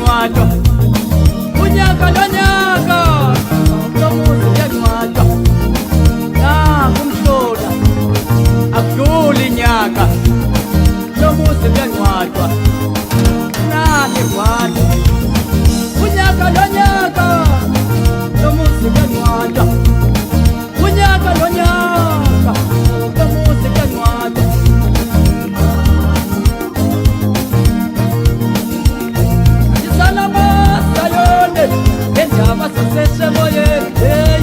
byancwatshwa unyaka nonyaka lo muzi byancwatshwa nakumhlola akudluli inyaka lo muzi byancwatshwa nalicwatshwa unyaka nonyaka lo muzi byancwatshwa unyaka nonyaka lo muzi byancwatshwa Seshe moyeni, hey.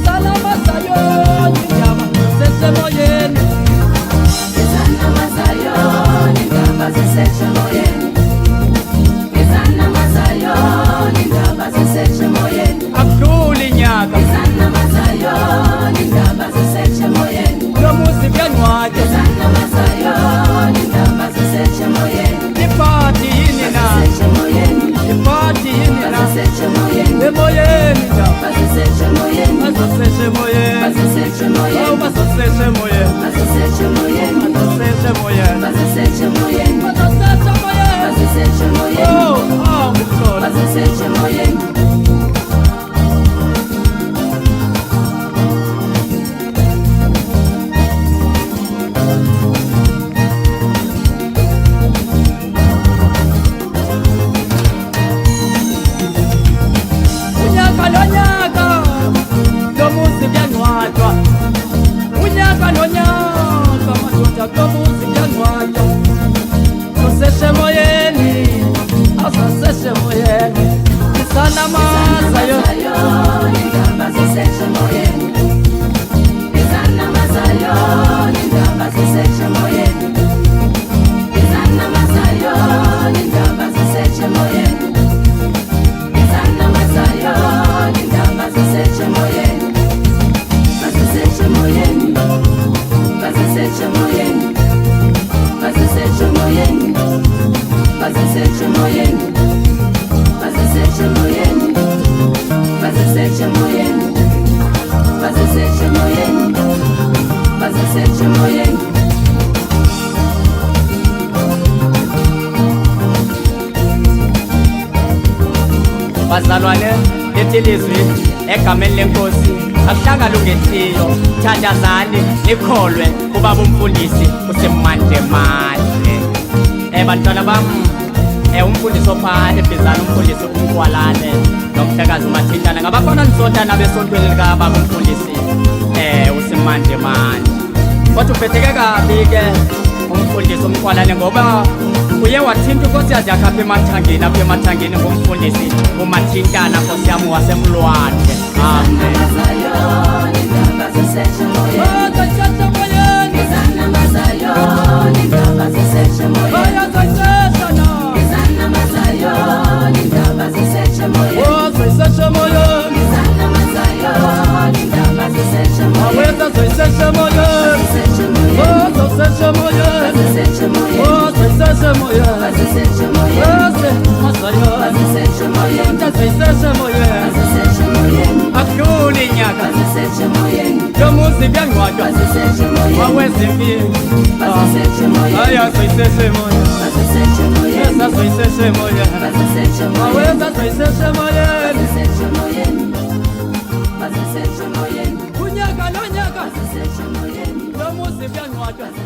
Salama sayoni, nyama seshe moyeni. Salama sayoni, nyama seshe moyeni. Salama sayoni, nyama seshe moyeni. Akudluli inyaka. Salama sayoni, nyama seshe moyeni. Lo muzi byancwatshwa. Salama sayoni, nyama seshe moyeni. Ipati yini na Ipati yini na Emoyeni na Basoseshe moyeni Basoseshe moyeni Basoseshe moyeni Basoseshe moyeni Basoseshe moyeni Basoseshe moyeni Basoseshe moyeni Basoseshe moyeni Oh, Basoseshe moyeni Unyaka nonyaka madoda komuzi byancwatshwa Soseshe moyeni Asoseshe moyeni Isana masayo Ndaba seshe moyeni Isana masayo Ndaba seshe moyeni Isana masayo Ndaba seshe moyeni Isana masayo Ndaba seshe moyeni Basoseshe moyeni Basoseshe moyeni Basoseshe moyeni Basoseshe moyeni Basoseshe moyeni Basoseshe moyeni Basoseshe moyeni Basoseshe moyeni Bazalwane letilizwi egameni lenkosi akuhlanga lungethiyo thandazani nikholwe kubaba umfundisi usemandemande bantwana bam umfundisi opha eBizana umfundisi uMkwalane nomhlekazi uMathintana ngabafana nisodana besontweni likababa umfundisi usemandemande kodwa uphetheke kabi ke umfundisi uMkwalane ngoba uye wathinta unkosikazi yakhe apha emathangeni ngomfundisi uMathintana nkosi yami wasemlwandle amen Basoseshe moyeni Isana masayo Ndaba seshe moyeni Isana masayo Ndaba seshe moyeni Soseshe moyeni Isana masayo Ndaba seshe moyeni Soseshe moyeni Soseshe moyeni Basoseshe moyeni Soseshe moyeni Basoseshe moyeni Basoseshe moyeni Basoseshe moyeni Basoseshe moyeni akudluli inyaka Basoseshe moyeni lo muzi byancwatshwa Basoseshe moyeni wawezempilo Basoseshe moyeni aya soyiseshe moyeni Basoseshe moyeni soyiseshe moyeni Basoseshe moyeni waweza soyiseshe moyeni Basoseshe moyeni Basoseshe moyeni unyaka nonyaka Basoseshe moyeni lo muzi byancwatshwa